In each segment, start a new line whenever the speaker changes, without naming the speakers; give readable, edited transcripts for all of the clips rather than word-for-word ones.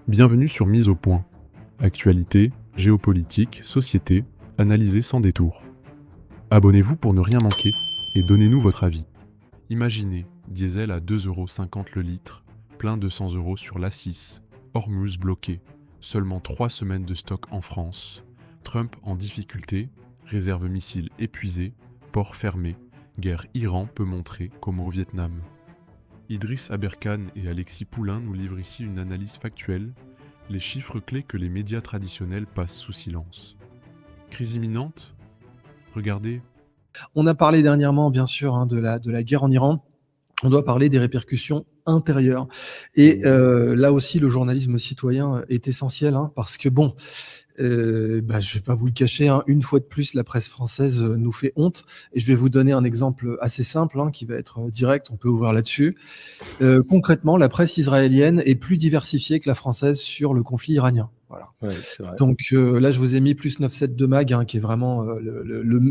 Bienvenue sur Mise au point. Actualité, géopolitique, société, analysée sans détour. Abonnez-vous pour ne rien manquer et donnez-nous votre avis. Imaginez, diesel à 2,50 € le litre, plein de 100 € sur l'A6, Hormuz bloqué, seulement 3 semaines de stock en France, Trump en difficulté, réserve missiles épuisée, port fermé, guerre Iran peut montrer comme au Vietnam. Idriss Aberkan et Alexis Poulain nous livrent ici une analyse factuelle, les chiffres clés que les médias traditionnels passent sous silence. Crise imminente ? Regardez.
On a parlé dernièrement, bien sûr, de la guerre en Iran. On doit parler des répercussions intérieures. Et là aussi, le journalisme citoyen est essentiel, parce que je vais pas vous le cacher, une fois de plus, la presse française nous fait honte. Et je vais vous donner un exemple assez simple, qui va être direct, on peut ouvrir là-dessus. Concrètement, la presse israélienne est plus diversifiée que la française sur le conflit iranien. Voilà.
Ouais, c'est vrai.
Donc là, je vous ai mis plus 9,7 de Mag, qui est vraiment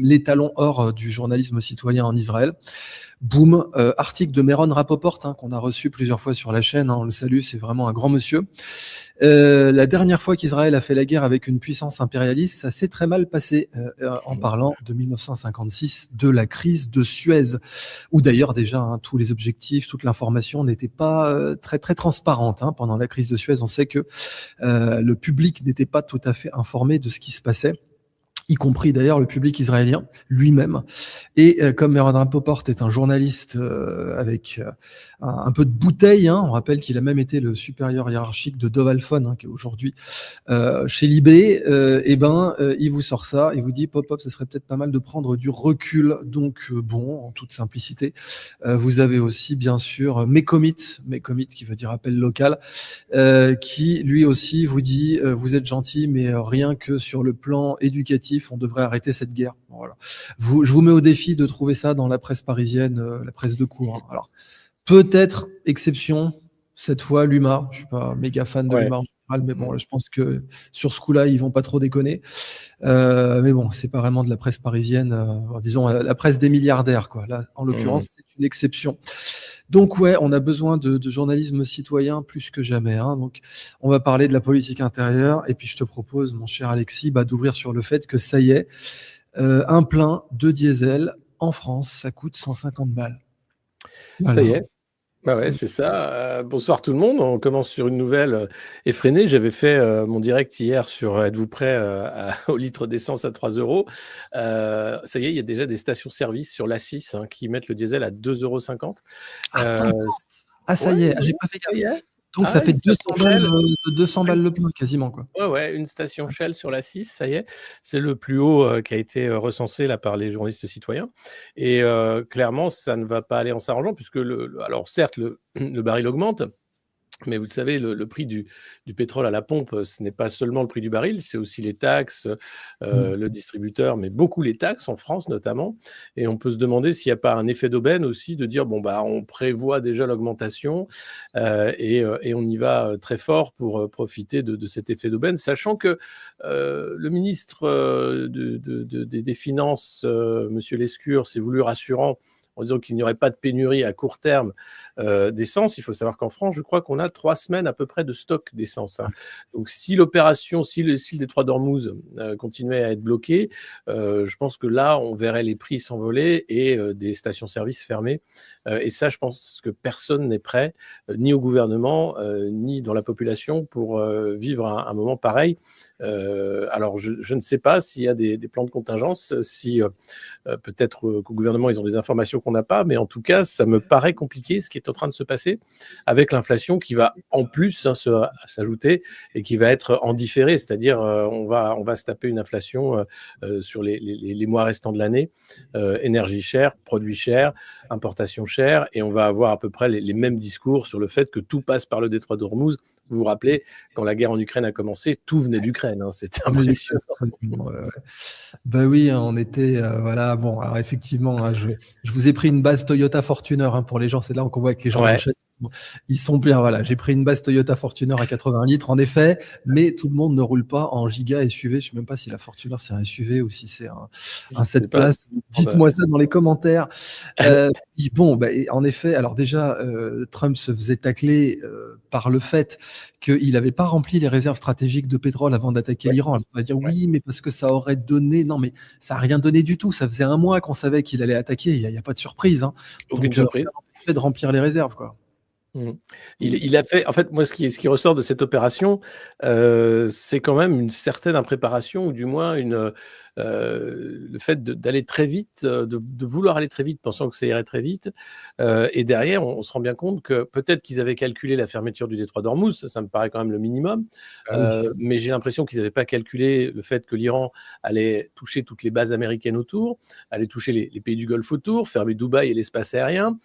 l'étalon or du journalisme citoyen en Israël. Boum, article de Meron Rapoport, qu'on a reçu plusieurs fois sur la chaîne, on le salue, c'est vraiment un grand monsieur. La dernière fois qu'Israël a fait la guerre avec une puissance impérialiste, ça s'est très mal passé, en parlant de 1956, de la crise de Suez, où d'ailleurs déjà tous les objectifs, toute l'information n'était pas très très transparente pendant la crise de Suez. On sait que le public n'était pas tout à fait informé de ce qui se passait, y compris d'ailleurs le public israélien lui-même. Et comme Meron Rapoport est un journaliste avec un peu de bouteille, on rappelle qu'il a même été le supérieur hiérarchique de Dov Alfon, qui est aujourd'hui chez Libé, il vous sort ça, il vous dit pop, ce serait peut-être pas mal de prendre du recul. Donc en toute simplicité, vous avez aussi bien sûr Mekomit qui veut dire appel local, qui lui aussi vous dit vous êtes gentil, mais rien que sur le plan éducatif, on devrait arrêter cette guerre. Voilà. Je vous mets au défi de trouver ça dans la presse parisienne, la presse de cour. Alors, peut-être exception, cette fois, l'UMA. Je suis pas méga fan de l'UMA en général, mais bon, là, je pense que sur ce coup-là, ils vont pas trop déconner. Mais bon, c'est pas vraiment de la presse parisienne, disons la presse des milliardaires, quoi. Là, en l'occurrence, c'est une exception. Donc on a besoin de journalisme citoyen plus que jamais. Donc on va parler de la politique intérieure, et puis je te propose, mon cher Alexis, d'ouvrir sur le fait que ça y est, un plein de diesel en France, ça coûte 150 balles.
Voilà. Ça y est. C'est ça. Bonsoir tout le monde. On commence sur une nouvelle effrénée. J'avais fait mon direct hier sur Êtes-vous prêt au litre d'essence à 3 €. Ça y est, il y a déjà des stations-service sur l'A6 qui mettent le diesel à 2,50 €.
Ça y est, j'ai pas fait gaffe. Donc ça fait 200 balles le plein quasiment, quoi.
Ouais, une station Shell sur l'A6, ça y est. C'est le plus haut qui a été recensé là par les journalistes citoyens. Et clairement, ça ne va pas aller en s'arrangeant, puisque alors certes, le baril augmente. Mais vous le savez, le prix du pétrole à la pompe, ce n'est pas seulement le prix du baril, c'est aussi les taxes, le distributeur, mais beaucoup les taxes en France notamment. Et on peut se demander s'il n'y a pas un effet d'aubaine aussi, de dire on prévoit déjà l'augmentation et on y va très fort pour profiter de cet effet d'aubaine, sachant que le ministre des Finances, Monsieur Lescure, s'est voulu rassurant en disant qu'il n'y aurait pas de pénurie à court terme d'essence. Il faut savoir qu'en France, je crois qu'on a 3 semaines à peu près de stock d'essence. Donc si l'opération, si le détroit d'Ormuz continuait à être bloqué, je pense que là, on verrait les prix s'envoler et des stations-service fermées. Et ça, je pense que personne n'est prêt, ni au gouvernement, ni dans la population, pour vivre un moment pareil. Alors, je ne sais pas s'il y a des plans de contingence, si peut-être qu'au gouvernement, ils ont des informations qu'on n'a pas, mais en tout cas, ça me paraît compliqué ce qui est en train de se passer avec l'inflation qui va en plus s'ajouter et qui va être en différé, c'est-à-dire on va se taper une inflation sur les mois restants de l'année, énergie chère, produits chers, importation chère, et on va avoir à peu près les mêmes discours sur le fait que tout passe par le détroit d'Ormuz. Vous vous rappelez, quand la guerre en Ukraine a commencé, tout venait d'Ukraine, c'était impressionnant.
Oui, on était alors effectivement, je vous ai pris une base Toyota Fortuner pour les gens, c'est là qu'on voit que les gens achètent Ils sont bien, voilà. J'ai pris une base Toyota Fortuner à 80 litres, en effet, mais tout le monde ne roule pas en giga SUV. Je ne sais même pas si la Fortuner c'est un SUV ou si c'est un 7 places. Dites-moi ça dans les commentaires. Bon, en effet, alors déjà, Trump se faisait tacler par le fait qu'il n'avait pas rempli les réserves stratégiques de pétrole avant d'attaquer l'Iran. Alors, on va dire oui, mais parce que ça aurait donné. Non, mais ça n'a rien donné du tout. Ça faisait un mois qu'on savait qu'il allait attaquer. Il n'y a pas de surprise. Hein.
Aucune surprise.
De remplir les réserves, quoi.
Il a fait, en fait, moi, ce qui ressort de cette opération, c'est quand même une certaine impréparation, ou du moins le fait d'aller très vite, de vouloir aller très vite, pensant que ça irait très vite. Et derrière, on se rend bien compte que peut-être qu'ils avaient calculé la fermeture du détroit d'Ormuz, ça me paraît quand même le minimum. Mais j'ai l'impression qu'ils n'avaient pas calculé le fait que l'Iran allait toucher toutes les bases américaines autour, allait toucher les pays du Golfe autour, fermer Dubaï et l'espace aérien,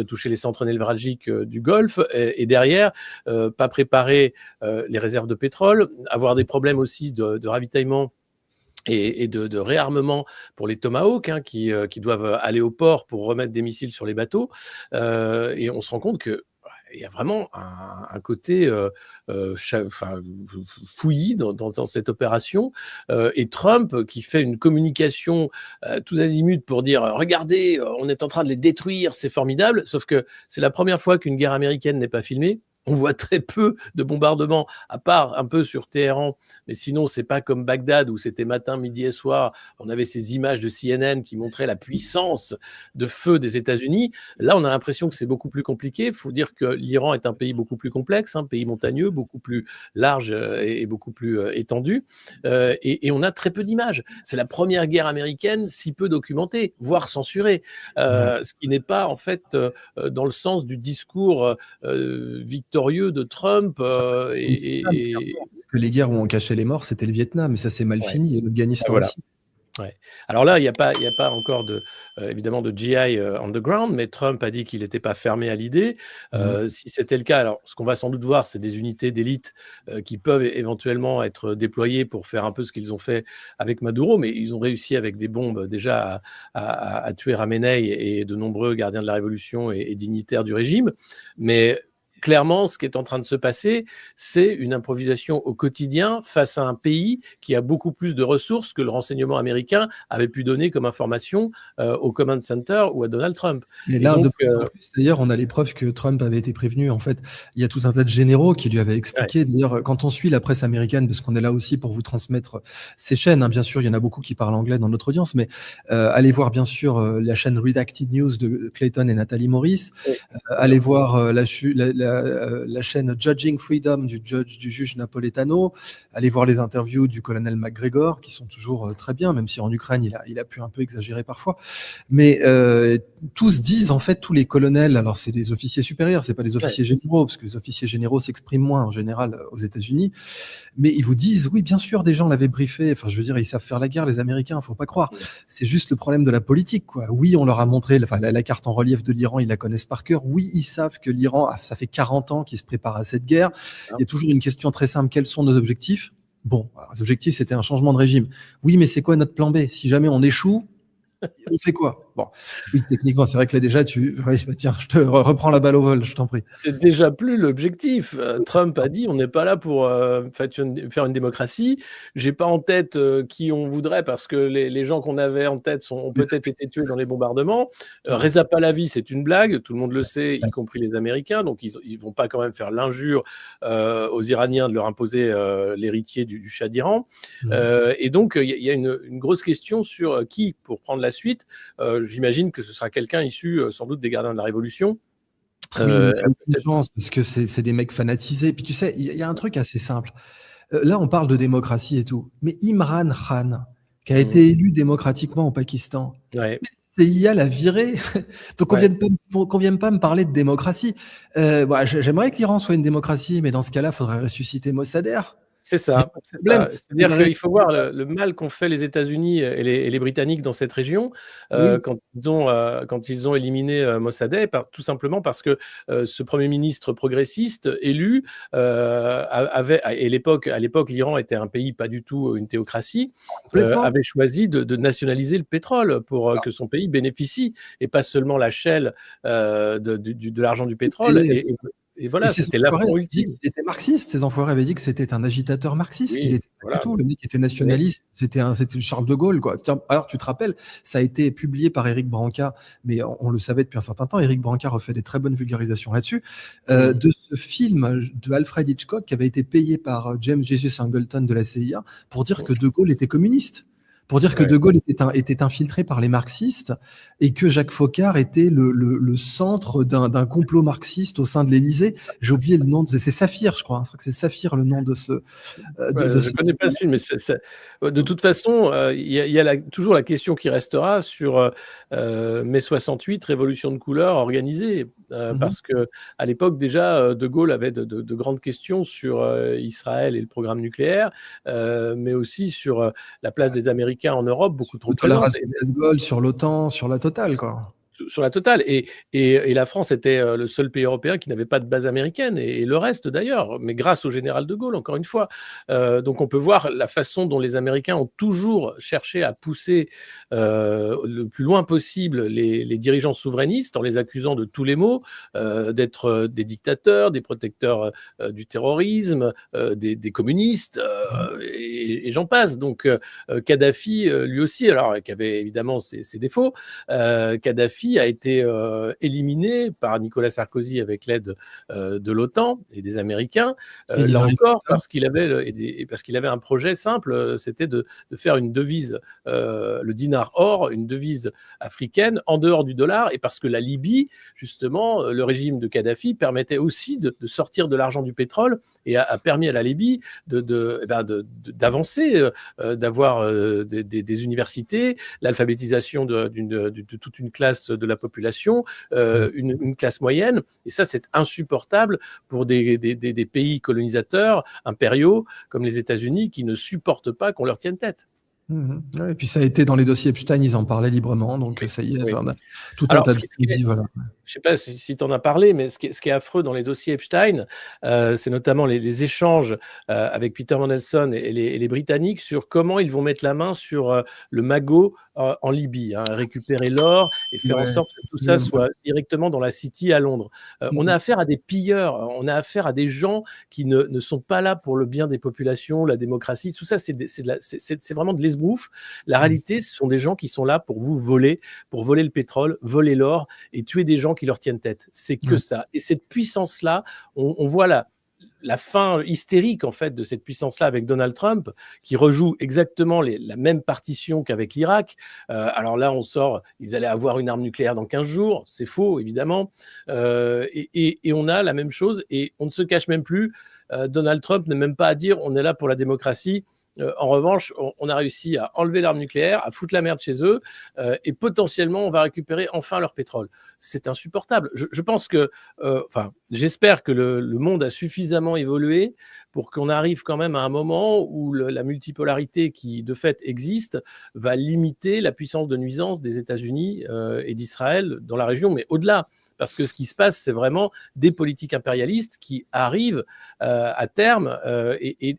toucher les centres névralgiques du Golfe, et derrière, pas préparer les réserves de pétrole, avoir des problèmes aussi de ravitaillement et de réarmement pour les Tomahawk, qui doivent aller au port pour remettre des missiles sur les bateaux. Et on se rend compte qu'il y a vraiment un côté fouillis dans cette opération. Et Trump qui fait une communication tous azimuts pour dire « Regardez, on est en train de les détruire, c'est formidable », sauf que c'est la première fois qu'une guerre américaine n'est pas filmée. On voit très peu de bombardements, à part un peu sur Téhéran, mais sinon, c'est pas comme Bagdad où c'était matin, midi et soir. On avait ces images de CNN qui montraient la puissance de feu des États-Unis. Là, on a l'impression que c'est beaucoup plus compliqué. Il faut dire que l'Iran est un pays beaucoup plus complexe, un pays montagneux, beaucoup plus large et beaucoup plus étendu. Et on a très peu d'images. C'est la première guerre américaine si peu documentée, voire censurée. Ce qui n'est pas, en fait, dans le sens du discours victorieux de Trump.
Parce que les guerres où on cachait les morts, c'était le Vietnam, et ça s'est mal fini, et l'Afghanistan aussi.
Ouais. Alors là, il n'y a pas encore évidemment de GI on the ground, mais Trump a dit qu'il n'était pas fermé à l'idée. Si c'était le cas, alors ce qu'on va sans doute voir, c'est des unités d'élite qui peuvent éventuellement être déployées pour faire un peu ce qu'ils ont fait avec Maduro, mais ils ont réussi avec des bombes déjà à tuer Khamenei et de nombreux gardiens de la révolution et dignitaires du régime. Mais clairement, ce qui est en train de se passer, c'est une improvisation au quotidien face à un pays qui a beaucoup plus de ressources que le renseignement américain avait pu donner comme information au Command Center ou à Donald Trump.
Et là, de plus en plus, d'ailleurs, on a les preuves que Trump avait été prévenu. En fait, il y a tout un tas de généraux qui lui avaient expliqué. D'ailleurs, quand on suit la presse américaine, parce qu'on est là aussi pour vous transmettre ces chaînes, bien sûr, il y en a beaucoup qui parlent anglais dans notre audience, mais allez voir bien sûr la chaîne Redacted News de Clayton et Nathalie Morris. Allez voir la chaîne Judging Freedom du juge Napoletano. Allez voir les interviews du colonel McGregor qui sont toujours très bien, même si en Ukraine il a pu un peu exagérer parfois. Mais tous disent, en fait, tous les colonels, alors c'est des officiers supérieurs, c'est pas des officiers généraux, parce que les officiers généraux s'expriment moins en général aux États-Unis, mais ils vous disent oui, bien sûr, des gens l'avaient briefé. Enfin, je veux dire, ils savent faire la guerre, les Américains, faut pas croire. C'est juste le problème de la politique, quoi. Oui, on leur a montré la carte en relief de l'Iran, ils la connaissent par cœur. Oui, ils savent que l'Iran, ça fait 40 ans qu'ils se préparent à cette guerre. Il y a toujours une question très simple, quels sont nos objectifs? Bon, alors, les objectifs, c'était un changement de régime. Oui, mais c'est quoi notre plan B? Si jamais on échoue, on fait quoi? Bon, oui, techniquement, c'est vrai que là déjà, tiens, je te reprends la balle au vol, je t'en prie.
C'est déjà plus l'objectif. Trump a dit, on n'est pas là pour faire une démocratie. J'ai pas en tête qui on voudrait, parce que les gens qu'on avait en tête ont peut-être été tués dans les bombardements. Reza Pahlavi, c'est une blague, tout le monde le sait, y compris les Américains, donc ils vont pas quand même faire l'injure aux Iraniens de leur imposer l'héritier du Shah d'Iran. Et donc, il y a une grosse question sur qui pour prendre la suite. J'imagine que ce sera quelqu'un issu sans doute des gardiens de la Révolution.
Parce que c'est des mecs fanatisés. Puis tu sais, il y a un truc assez simple. Là, on parle de démocratie et tout. Mais Imran Khan, qui a été élu démocratiquement au Pakistan, la CIA l'a viré. Donc qu'on vienne pas me parler de démocratie. J'aimerais que l'Iran soit une démocratie, mais dans ce cas-là, il faudrait ressusciter Mossadegh.
C'est
Mais
ça,
le
c'est
problème,
ça. C'est-à-dire
c'est
qu'il faut voir le mal qu'ont fait les États-Unis et les Britanniques dans cette région,
oui,
quand ils ont éliminé, Mossadegh, tout simplement parce que, ce premier ministre progressiste élu, avait à l'époque, l'Iran était un pays pas du tout une théocratie,
complètement.
avait choisi de nationaliser le pétrole pour, que son pays bénéficie et pas seulement la shell, de l'argent du pétrole
Et
et
Et
voilà,
ces
c'était
enfoirés
l'affront
avaient dit
ultime.
qu'il était marxiste. Ces enfoirés avaient dit que c'était un agitateur marxiste, qu'il
Oui,
était pas du
voilà,
tout. Le mec était
oui.
nationaliste. C'était Charles de Gaulle, quoi. Tiens, alors, tu te rappelles, ça a été publié par Éric Branca, mais on le savait depuis un certain temps. Éric Branca refait des très bonnes vulgarisations là-dessus,
Mmh.
de ce film de Alfred Hitchcock qui avait été payé par James Jesus Angleton de la CIA pour dire que de Gaulle était communiste. Pour dire que
Ouais.
De Gaulle était infiltré par les marxistes et que Jacques Foccart était le centre d'un complot marxiste au sein de l'Élysée. J'ai oublié le nom c'est Saphir, je crois. Je crois que c'est Saphir le nom de ce de
Je
ce
connais pas
film.
ce film, mais de toute façon, il y a toujours la question qui restera sur, mai 68, révolution de couleur organisée,
Mhm.
parce qu'à l'époque déjà, De Gaulle avait de grandes questions sur, Israël et le programme nucléaire, mais aussi sur, la place des Américains en Europe, beaucoup trop
Sur
présente.
Tolération de Gaulle, sur l'OTAN, sur la totale, quoi.
Sur la totale et la France était, le seul pays européen qui n'avait pas de base américaine et le reste d'ailleurs, mais grâce au général de Gaulle encore une fois. Donc on peut voir la façon dont les Américains ont toujours cherché à pousser, le plus loin possible les dirigeants souverainistes en les accusant de tous les maux, d'être, des dictateurs, des protecteurs, du terrorisme, des communistes, et j'en passe. Donc Kadhafi, lui aussi alors qui avait évidemment ses défauts, Kadhafi a été éliminé par Nicolas Sarkozy avec l'aide de l'OTAN et des Américains.
Et
Là
Hillary
encore,
Clinton.
parce qu'il avait un projet simple, c'était de faire une devise, le dinar or, une devise africaine en dehors du dollar, et parce que la Libye, justement, le régime de Kadhafi permettait aussi de sortir de l'argent du pétrole et a permis à la Libye d'avancer, d'avoir des universités, l'alphabétisation de toute une classe de la population, une classe moyenne, et ça c'est insupportable pour des pays colonisateurs impériaux comme les États-Unis qui ne supportent pas qu'on leur tienne tête.
Mhm. Ouais, et puis ça a été dans les dossiers Epstein, ils en parlaient librement, donc
Oui,
ça y est,
oui.
enfin, on a tout un
Alors,
tas de crédits, voilà.
je ne sais pas si tu en as parlé, mais ce qui est affreux dans les dossiers Epstein, c'est notamment les échanges avec Peter Mandelson et les Britanniques sur comment ils vont mettre la main sur le magot en Libye, hein, récupérer l'or et faire en
Ouais,
sorte que tout ça soit directement dans la City à Londres. On a affaire à des pilleurs, on a affaire à des gens qui ne sont pas là pour le bien des populations, la démocratie, tout ça, c'est vraiment de l'esbrouf. La réalité, ce sont des gens qui sont là pour vous voler, pour voler le pétrole, voler l'or et tuer des gens qui leur tiennent tête. C'est que
Ouais.
ça. Et cette puissance-là, on voit la fin hystérique en fait de cette puissance-là avec Donald Trump, qui rejoue exactement la même partition qu'avec l'Irak. Alors là, on sort, ils allaient avoir une arme nucléaire dans 15 jours. C'est faux, évidemment. Et on a la même chose et on ne se cache même plus. Donald Trump n'est même pas à dire on est là pour la démocratie. En revanche, on a réussi à enlever l'arme nucléaire, à foutre la merde chez eux, et potentiellement, on va récupérer enfin leur pétrole. C'est insupportable. Je pense que, j'espère que le monde a suffisamment évolué pour qu'on arrive quand même à un moment où la multipolarité qui, de fait, existe, va limiter la puissance de nuisance des États-Unis et d'Israël dans la région, mais au-delà. Parce que ce qui se passe, c'est vraiment des politiques impérialistes qui arrivent à terme et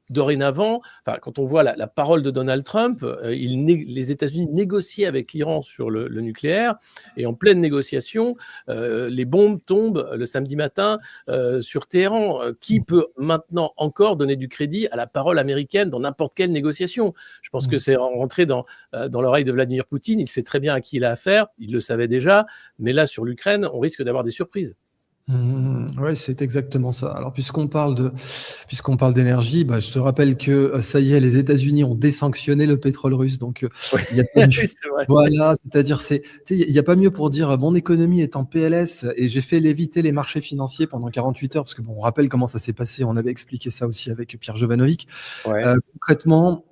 dorénavant, quand on voit la parole de Donald Trump, les États-Unis négociaient avec l'Iran sur le nucléaire, et en pleine négociation, les bombes tombent le samedi matin sur Téhéran. Qui peut maintenant encore donner du crédit à la parole américaine dans n'importe quelle négociation? Je pense que c'est rentré dans l'oreille de Vladimir Poutine. Il sait très bien à qui il a affaire, il le savait déjà, mais là, sur l'Ukraine, on risque d'avoir des surprises.
Ouais, c'est exactement ça. Alors, puisqu'on parle d'énergie, bah, je te rappelle que ça y est, les États-Unis ont désanctionné le pétrole russe. Donc,
Oui,
il y a pas mieux.
c'est vrai.
Voilà, c'est-à-dire, il n'y a pas mieux pour dire mon économie est en PLS et j'ai fait léviter les marchés financiers pendant 48 heures, parce que bon, on rappelle comment ça s'est passé. On avait expliqué ça aussi avec Pierre Jovanovic.
Ouais.
Concrètement,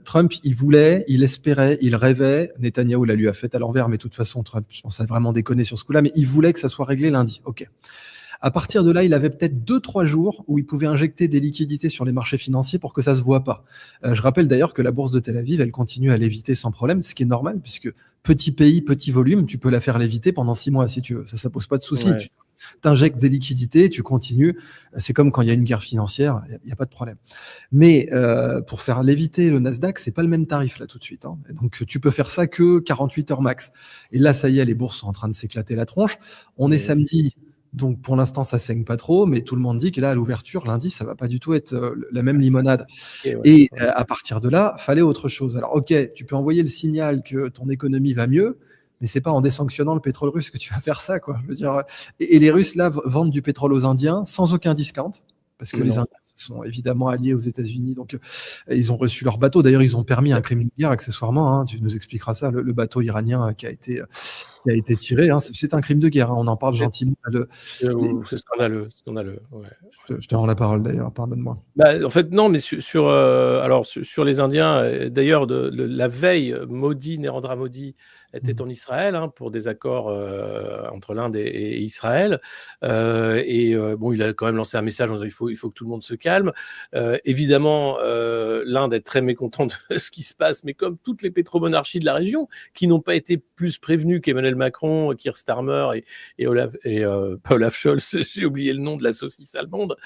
Trump, il voulait, il espérait, il rêvait. Netanyahou la lui a fait à l'envers, mais de toute façon, Trump, je pense, a vraiment déconné sur ce coup-là. Mais il voulait que ça soit réglé lundi. Ok. À partir de là, il avait peut-être 2-3 jours où il pouvait injecter des liquidités sur les marchés financiers pour que ça se voit pas. Je rappelle d'ailleurs que la bourse de Tel Aviv, elle continue à léviter sans problème, ce qui est normal puisque petit pays, petit volume, tu peux la faire léviter pendant 6 mois si tu veux. Ça pose pas de souci.
Ouais.
Tu t'injectes des liquidités, tu continues. C'est comme quand il y a une guerre financière, il n'y a pas de problème. Mais pour faire léviter le Nasdaq, c'est pas le même tarif là tout de suite. Hein. Et donc tu peux faire ça que 48 heures max. Et là, ça y est, les bourses sont en train de s'éclater la tronche. On est samedi. Donc pour l'instant ça saigne pas trop, mais tout le monde dit que là à l'ouverture lundi ça va pas du tout être la même limonade. Et à partir de là, fallait autre chose. Alors ok, tu peux envoyer le signal que ton économie va mieux, mais c'est pas en désanctionnant le pétrole russe que tu vas faire ça, quoi. Je veux dire, et les Russes là vendent du pétrole aux Indiens sans aucun discount, parce que les Indiens sont évidemment alliés aux États-Unis, donc ils ont reçu leur bateau. D'ailleurs, ils ont permis un crime de guerre accessoirement. Hein, tu nous expliqueras ça, le bateau iranien qui a été tiré. Hein, c'est un crime de guerre. Hein, on en parle gentiment.
C'est scandaleux. Ouais.
Je te rends la parole d'ailleurs. Pardonne-moi.
En fait, non, mais sur les Indiens. D'ailleurs, la veille, Narendra Modi était en Israël pour des accords entre l'Inde et Israël. Bon, il a quand même lancé un message en disant il faut que tout le monde se calme. Évidemment, l'Inde est très mécontente de ce qui se passe, mais comme toutes les pétromonarchies de la région, qui n'ont pas été plus prévenues qu'Emmanuel Macron, Keir Starmer et pas Olaf Scholz, j'ai oublié le nom de la saucisse allemande,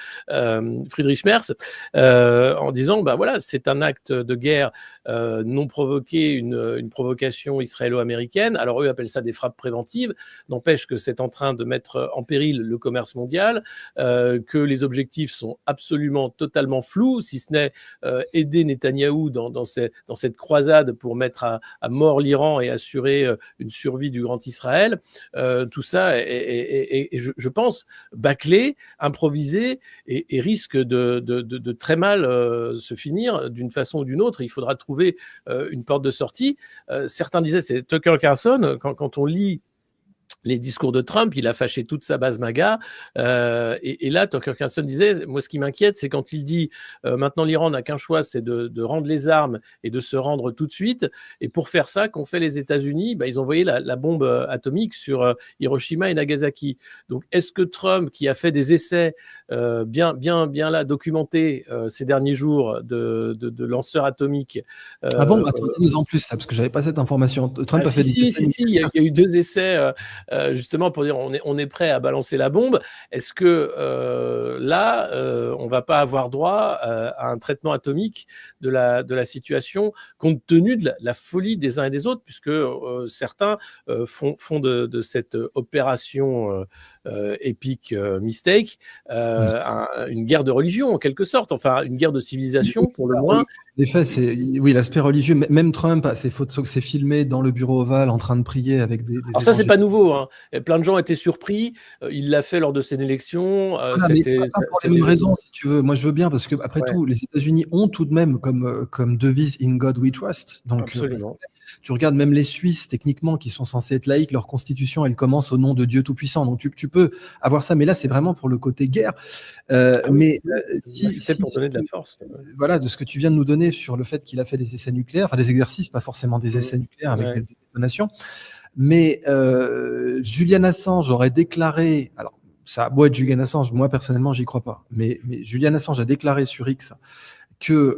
Friedrich Merz, en disant voilà, c'est un acte de guerre non provoqué, une provocation israélo-américaine. Alors eux appellent ça des frappes préventives. N'empêche que c'est en train de mettre en péril le commerce mondial, que les objectifs sont absolument totalement flous, si ce n'est aider Netanyahou dans cette croisade pour mettre à mort l'Iran et assurer une survie du grand Israël. Tout ça est je pense, bâclé, improvisé et risque de très mal se finir d'une façon ou d'une autre. Il faudra trouver une porte de sortie. Certains disaient, c'est Tucker Carlson, quand on lit les discours de Trump, il a fâché toute sa base MAGA. Et là, Tucker Carlson disait, moi, ce qui m'inquiète, c'est quand il dit maintenant l'Iran n'a qu'un choix, c'est de rendre les armes et de se rendre tout de suite. Et pour faire ça, qu'ont fait les États-Unis, ils ont envoyé la bombe atomique sur Hiroshima et Nagasaki. Donc, est-ce que Trump, qui a fait des essais bien là documentés ces derniers jours de lanceurs atomiques...
Ah bon, attendez-nous en plus, là, parce que j'avais pas cette information. Trump a fait des essais.
Il y a eu 2 essais justement pour dire on est prêt à balancer la bombe. Est-ce que là, on va pas avoir droit à un traitement atomique de la situation, compte tenu de la folie des uns et des autres, puisque certains font de cette opération épique mistake une guerre de religion en quelque sorte, enfin une guerre de civilisation pour le moins.
Les faits, oui, l'aspect religieux. Même Trump a ses photos qui s'est filmé dans le bureau ovale en train de prier avec des
Alors ça, c'est pas nouveau. Hein. Plein de gens étaient surpris. Il l'a fait lors de ses élections.
C'était pas pour les mêmes raisons, si tu veux. Moi, je veux bien parce que après tout, les États-Unis ont tout de même comme devise In God We Trust. Donc, tu regardes même les Suisses, techniquement, qui sont censés être laïcs, leur constitution, elle commence au nom de Dieu Tout-Puissant. Donc, tu peux avoir ça. Mais là, c'est vraiment pour le côté guerre.
C'était pour donner de la force.
Voilà, de ce que tu viens de nous donner sur le fait qu'il a fait des essais nucléaires, enfin des exercices, pas forcément des essais nucléaires avec des détonations. Mais Julian Assange aurait déclaré, alors ça a beau être Julian Assange, moi personnellement, j'y crois pas. Mais Julian Assange a déclaré sur X que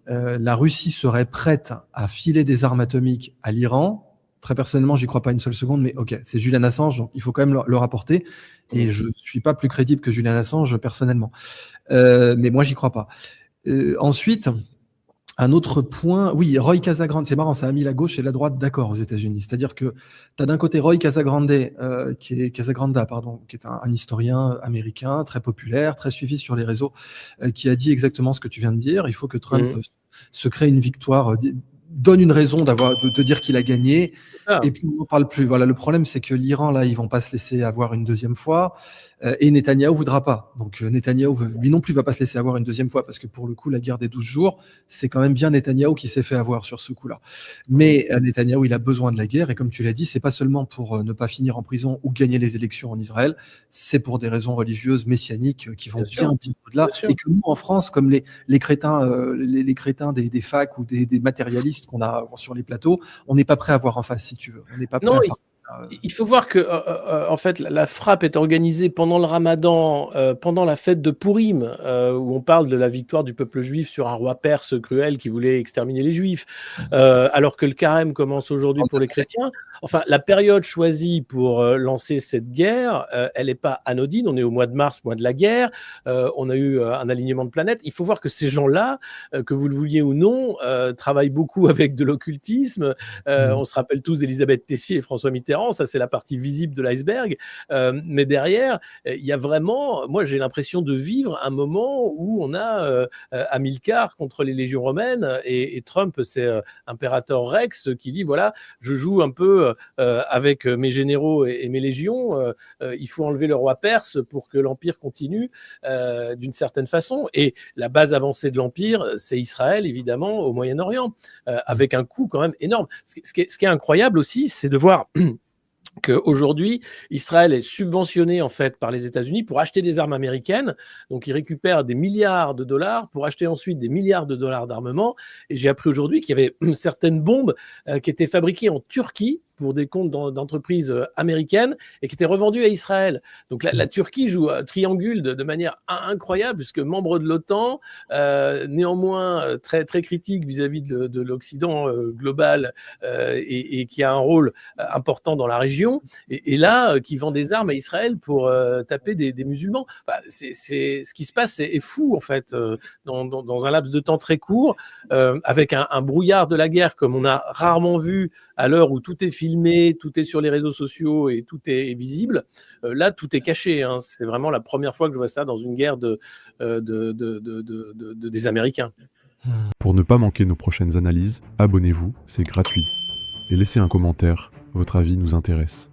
la Russie serait prête à filer des armes atomiques à l'Iran. Très personnellement, j'y crois pas une seule seconde, mais ok, c'est Julian Assange, donc il faut quand même le rapporter. Et je suis pas plus crédible que Julian Assange personnellement. Mais moi, j'y crois pas. Ensuite, un autre point, oui, Roy Casagrande, c'est marrant, ça a mis la gauche et la droite d'accord aux États-Unis. C'est-à-dire que tu as d'un côté Roy Casagrande, qui est un historien américain très populaire, très suivi sur les réseaux, qui a dit exactement ce que tu viens de dire. Il faut que Trump se crée une victoire, donne une raison de te dire qu'il a gagné, et puis on n'en parle plus. Voilà, le problème, c'est que l'Iran, là, ils vont pas se laisser avoir une deuxième fois, et Netanyahou voudra pas. Donc Netanyahou, lui non plus, va pas se laisser avoir une deuxième fois, parce que pour le coup, la guerre des 12 jours, c'est quand même bien Netanyahou qui s'est fait avoir sur ce coup-là. Mais Netanyahou, il a besoin de la guerre, et comme tu l'as dit, c'est pas seulement pour ne pas finir en prison ou gagner les élections en Israël, c'est pour des raisons religieuses, messianiques, qui vont bien au-delà, et que nous, en France, comme les crétins, les crétins des facs ou des matérialistes qu'on a sur les plateaux, on n'est pas prêt à voir en face, si tu veux. On n'est pas prêt
Il faut voir que, en fait, la frappe est organisée pendant le Ramadan, pendant la fête de Pourim, où on parle de la victoire du peuple juif sur un roi perse cruel qui voulait exterminer les juifs, alors que le carême commence aujourd'hui pour les chrétiens. Enfin, la période choisie pour lancer cette guerre, elle n'est pas anodine. On est au mois de mars, mois de la guerre. On a eu un alignement de planètes. Il faut voir que ces gens-là, que vous le vouliez ou non, travaillent beaucoup avec de l'occultisme. On se rappelle tous d'Elisabeth Tessier et François Mitterrand. Ça, c'est la partie visible de l'iceberg. Mais derrière, il y a vraiment, moi, j'ai l'impression de vivre un moment où on a Hamilcar contre les légions romaines et Trump, c'est impérateur Rex qui dit, voilà, je joue un peu avec mes généraux et mes légions. Il faut enlever le roi perse pour que l'Empire continue d'une certaine façon. Et la base avancée de l'Empire, c'est Israël, évidemment, au Moyen-Orient, avec un coût quand même énorme. Ce qui est incroyable aussi, c'est de voir qu'aujourd'hui, Israël est subventionné en fait par les États-Unis pour acheter des armes américaines. Donc, ils récupèrent des milliards de dollars pour acheter ensuite des milliards de dollars d'armement. Et j'ai appris aujourd'hui qu'il y avait certaines bombes qui étaient fabriquées en Turquie pour des comptes d'entreprises américaines et qui étaient revendues à Israël. Donc la Turquie joue triangule de manière incroyable, puisque membre de l'OTAN, néanmoins très, très critique vis-à-vis de l'Occident global et qui a un rôle important dans la région, et là, qui vend des armes à Israël pour taper des musulmans. Enfin, ce qui se passe est fou, en fait, dans un laps de temps très court, avec un brouillard de la guerre comme on a rarement vu à l'heure où tout est filmé, tout est sur les réseaux sociaux et tout est visible. Là, tout est caché. Hein. C'est vraiment la première fois que je vois ça dans une guerre des Américains.
Pour ne pas manquer nos prochaines analyses, abonnez-vous, c'est gratuit. Et laissez un commentaire, votre avis nous intéresse.